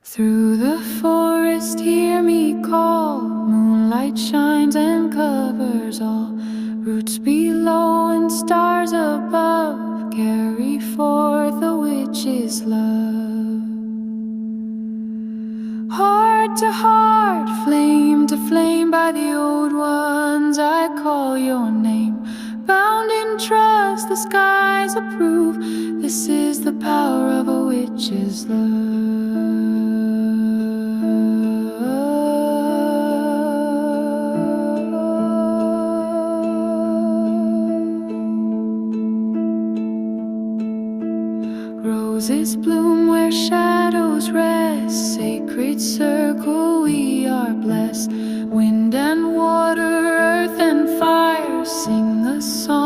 Through the forest hear me call. Moonlight shines and covers all. Roots below and stars above carry forth a witch's love. Heart to heart, flame to flame, by the old ones I call your name. Bound in trust, the skies approve. This is the power of a witch's love. Roses bloom where shadows rest. Sacred circle, we are blessed. Wind and water, earth and fire, sing the song